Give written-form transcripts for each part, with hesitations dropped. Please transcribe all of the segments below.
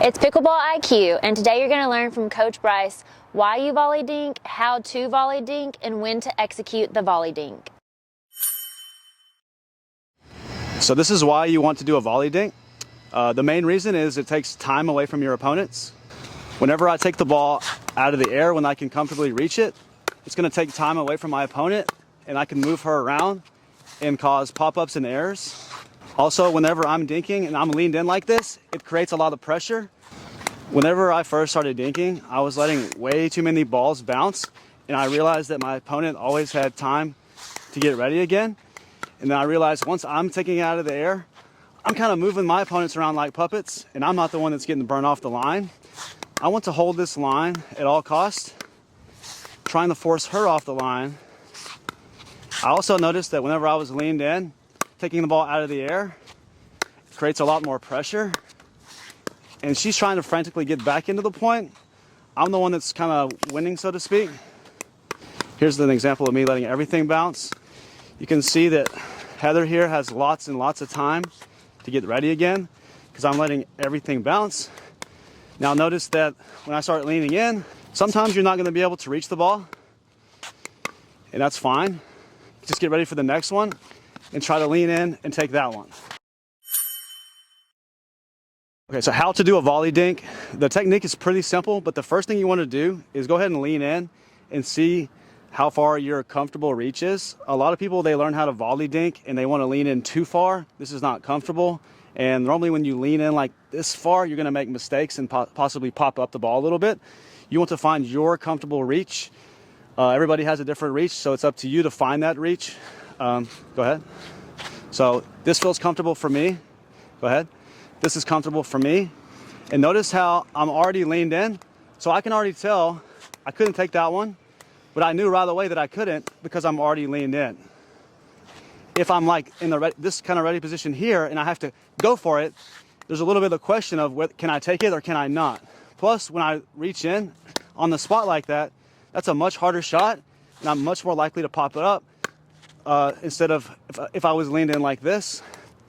It's Pickleball IQ, and today you're going to learn from Coach Bryce why you volley dink, how to volley dink, and when to execute the volley dink. So this is why you want to do a volley dink. The main reason is it takes time away from your opponents. Whenever I take the ball out of the air when I can comfortably reach it, it's going to take time away from my opponent, and I can move her around and cause pop-ups and errors. Also, whenever I'm dinking and I'm leaned in like this, it creates a lot of pressure. Whenever I first started dinking, I was letting way too many balls bounce, and I realized that my opponent always had time to get ready again. And then I realized once I'm taking it out of the air, I'm kind of moving my opponents around like puppets, and I'm not the one that's getting burned off the line. I want to hold this line at all costs, trying to force her off the line. I also noticed that whenever I was leaned in, taking the ball out of the air, it creates a lot more pressure. And she's trying to frantically get back into the point. I'm the one that's kind of winning, so to speak. Here's an example of me letting everything bounce. You can see that Heather here has lots and lots of time to get ready again because I'm letting everything bounce. Now notice that when I start leaning in, sometimes you're not going to be able to reach the ball, and that's fine. Just get ready for the next one and try to lean in and take that one. Okay, so how to do a volley dink. The technique is pretty simple, but the first thing you want to do is go ahead and lean in and see how far your comfortable reach is. A lot of people, they learn how to volley dink and they want to lean in too far. This is not comfortable. And normally when you lean in like this far, you're going to make mistakes and possibly pop up the ball a little bit. You want to find your comfortable reach. Everybody has a different reach, so it's up to you to find that reach. Go ahead. So this feels comfortable for me. Go ahead. This is comfortable for me. And notice how I'm already leaned in. So I can already tell I couldn't take that one, but I knew right away that I couldn't because I'm already leaned in. If I'm like in this kind of ready position here and I have to go for it, there's a little bit of question of can I take it or can I not? Plus, when I reach in on the spot like that, that's a much harder shot, and I'm much more likely to pop it up instead of if I was leaned in like this,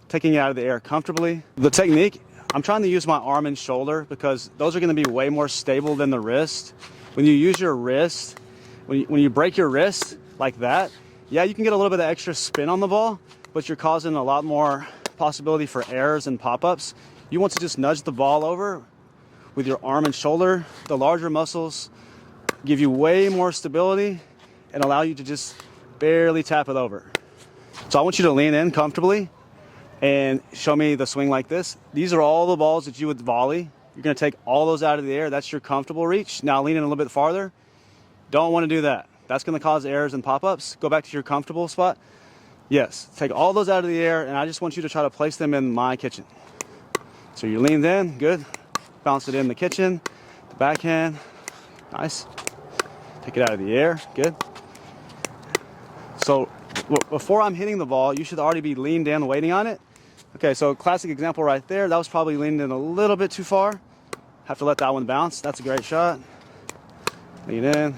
taking it out of the air comfortably. The technique, I'm trying to use my arm and shoulder because those are going to be way more stable than the wrist. When you use your wrist, when you break your wrist like that, yeah, you can get a little bit of extra spin on the ball, but you're causing a lot more possibility for errors and pop-ups. You want to just nudge the ball over with your arm and shoulder. The larger muscles give you way more stability and allow you to just barely tap it over. So I want you to lean in comfortably and show me the swing like this. These are all the balls that you would volley. You're going to take all those out of the air. That's your comfortable reach. Now lean in a little bit farther. Don't want to do that. That's going to cause errors and pop-ups. Go back to your comfortable spot. Yes, take all those out of the air, and I just want you to try to place them in my kitchen. So you leaned in, good. Bounce it in the kitchen, the backhand, nice. Take it out of the air, good. So before I'm hitting the ball, you should already be leaned in, waiting on it. Okay, so classic example right there. That was probably leaned in a little bit too far. Have to let that one bounce. That's a great shot. Lean in,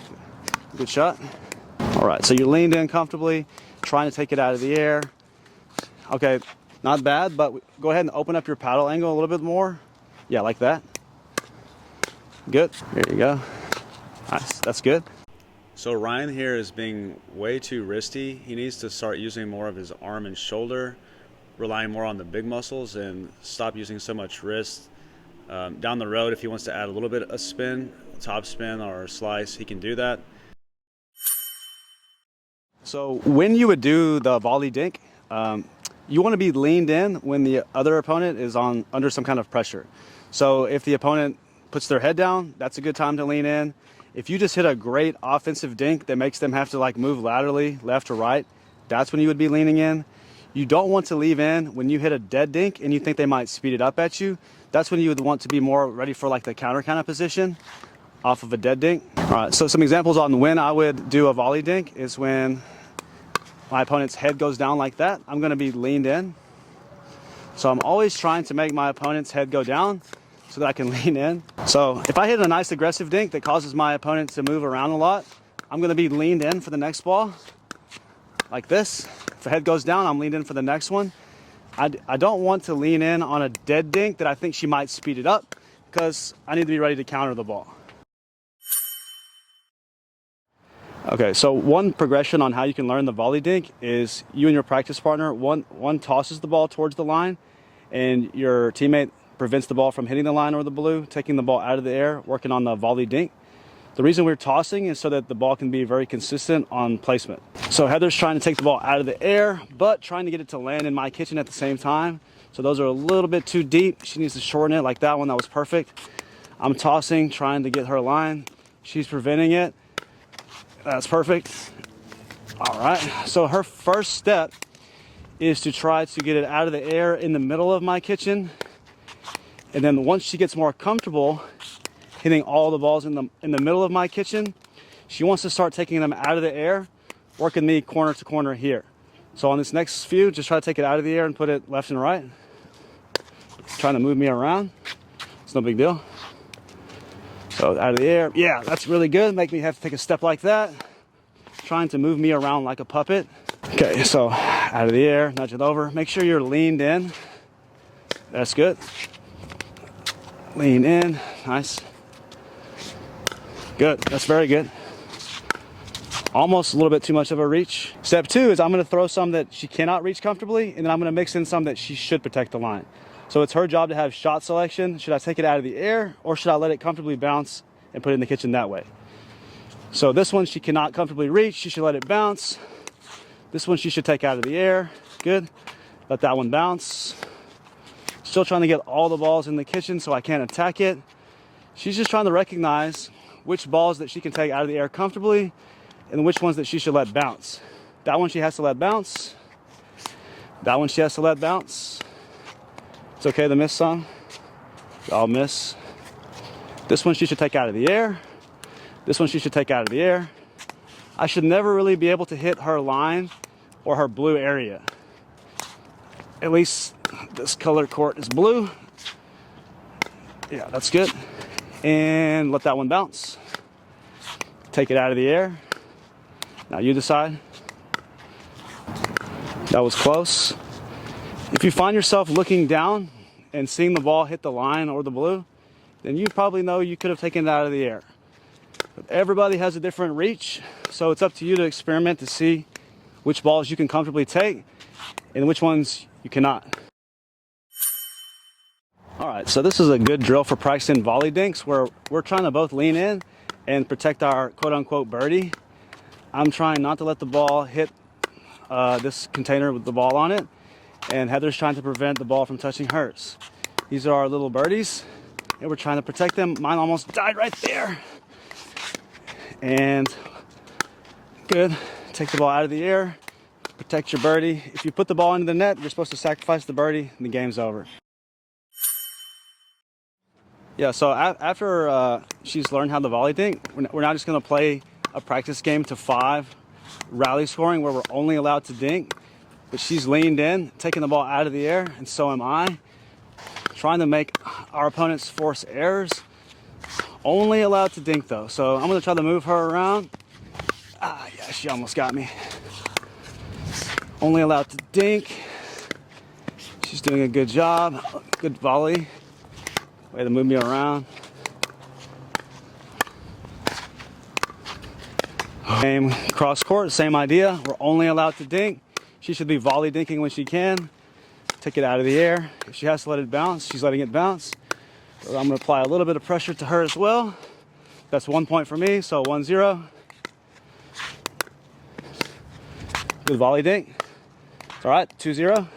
good shot. All right, so you're leaned in comfortably, trying to take it out of the air. Okay, not bad, but go ahead and open up your paddle angle a little bit more. Yeah, like that. Good, there you go. Nice, that's good. So Ryan here is being way too wristy. He needs to start using more of his arm and shoulder, relying more on the big muscles and stop using so much wrist. Down the road, if he wants to add a little bit of spin, top spin or slice, he can do that. So when you would do the volley dink, you want to be leaned in when the other opponent is under some kind of pressure. So if the opponent puts their head down, that's a good time to lean in. If you just hit a great offensive dink that makes them have to like move laterally, left or right, that's when you would be leaning in. You don't want to leave in when you hit a dead dink and you think they might speed it up at you. That's when you would want to be more ready for like the counter kind of position off of a dead dink. All right, so some examples on when I would do a volley dink is when my opponent's head goes down like that. I'm going to be leaned in. So I'm always trying to make my opponent's head go down so that I can lean in. So if I hit a nice aggressive dink that causes my opponent to move around a lot, I'm going to be leaned in for the next ball like this. If the head goes down, I'm leaned in for the next one. I don't want to lean in on a dead dink that I think she might speed it up because I need to be ready to counter the ball. Okay, so one progression on how you can learn the volley dink is you and your practice partner, one tosses the ball towards the line, and your teammate prevents the ball from hitting the line or the blue, taking the ball out of the air, working on the volley dink. The reason we're tossing is so that the ball can be very consistent on placement. So Heather's trying to take the ball out of the air, but trying to get it to land in my kitchen at the same time. So those are a little bit too deep. She needs to shorten it like that one. That was perfect. I'm tossing, trying to get her line. She's preventing it. That's perfect. All right, so her first step is to try to get it out of the air in the middle of my kitchen. And then once she gets more comfortable hitting all the balls in the middle of my kitchen, she wants to start taking them out of the air, working me corner to corner here. So on this next few, just try to take it out of the air and put it left and right. Trying to move me around. It's no big deal. So out of the air, yeah, that's really good. Make me have to take a step like that. Trying to move me around like a puppet. Okay, so out of the air, nudge it over. Make sure you're leaned in. That's good. Lean in, nice. Good, that's very good. Almost a little bit too much of a reach. Step two is I'm gonna throw some that she cannot reach comfortably, and then I'm gonna mix in some that she should protect the line. So it's her job to have shot selection. Should I take it out of the air, or should I let it comfortably bounce and put it in the kitchen that way? So this one she cannot comfortably reach, she should let it bounce. This one she should take out of the air, good. Let that one bounce. Still trying to get all the balls in the kitchen so I can't attack it. She's just trying to recognize which balls that she can take out of the air comfortably and which ones that she should let bounce. That one she has to let bounce. That one she has to let bounce. It's okay to miss some. I'll miss. This one she should take out of the air. This one she should take out of the air. I should never really be able to hit her line or her blue area. At least this color court is blue. Yeah, that's good. And let that one bounce. Take it out of the air. Now you decide. That was close. If you find yourself looking down and seeing the ball hit the line or the blue, then you probably know you could have taken it out of the air. But everybody has a different reach, so it's up to you to experiment to see which balls you can comfortably take and which ones you cannot. All right, so this is a good drill for practicing volley dinks where we're trying to both lean in and protect our quote-unquote birdie. I'm trying not to let the ball hit this container with the ball on it, and Heather's trying to prevent the ball from touching hers. These are our little birdies, and we're trying to protect them. Mine almost died right there. And good, take the ball out of the air, protect your birdie. If you put the ball into the net, you're supposed to sacrifice the birdie, and the game's over. Yeah, so after she's learned how to volley dink, we're now just gonna play a practice game to 5 rally scoring where we're only allowed to dink, but she's leaned in, taking the ball out of the air, and so am I. Trying to make our opponents force errors. Only allowed to dink though, so I'm gonna try to move her around. Ah, yeah, she almost got me. Only allowed to dink. She's doing a good job. Good volley. Way to move me around. Game cross court, same idea. We're only allowed to dink. She should be volley dinking when she can. Take it out of the air. If she has to let it bounce, she's letting it bounce. So I'm gonna apply a little bit of pressure to her as well. That's 1 point for me, so 1-0. Good volley dink. It's all right, 2-0.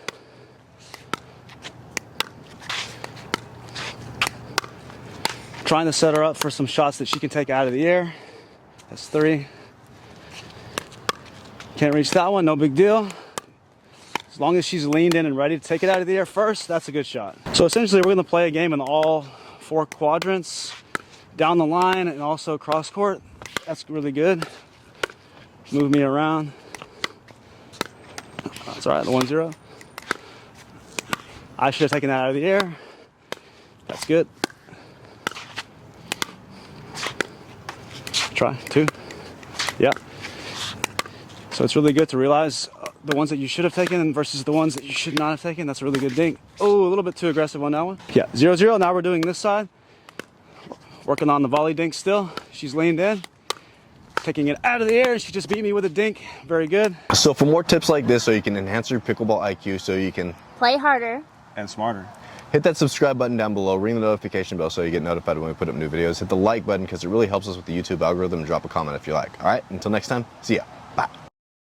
Trying to set her up for some shots that she can take out of the air. That's 3. Can't reach that one, no big deal. As long as she's leaned in and ready to take it out of the air first, that's a good shot. So essentially we're gonna play a game in all 4 quadrants, down the line and also cross court. That's really good. Move me around. That's all right, the 1-0. I should have taken that out of the air. That's good. Try 2. Yeah. So it's really good to realize the ones that you should have taken versus the ones that you should not have taken. That's a really good dink. Oh, a little bit too aggressive on that one. Yeah, 0-0. Now we're doing this side. working on the volley dink still. She's leaned in, taking it out of the air, and she just beat me with a dink. Very good. So for more tips like this, so you can enhance your pickleball IQ, so you can play harder And smarter. hit that subscribe button down below, ring the notification bell so you get notified when we put up new videos. Hit the like button because it really helps us with the YouTube algorithm, and drop a comment if you like. All right, until next time, see ya. Bye.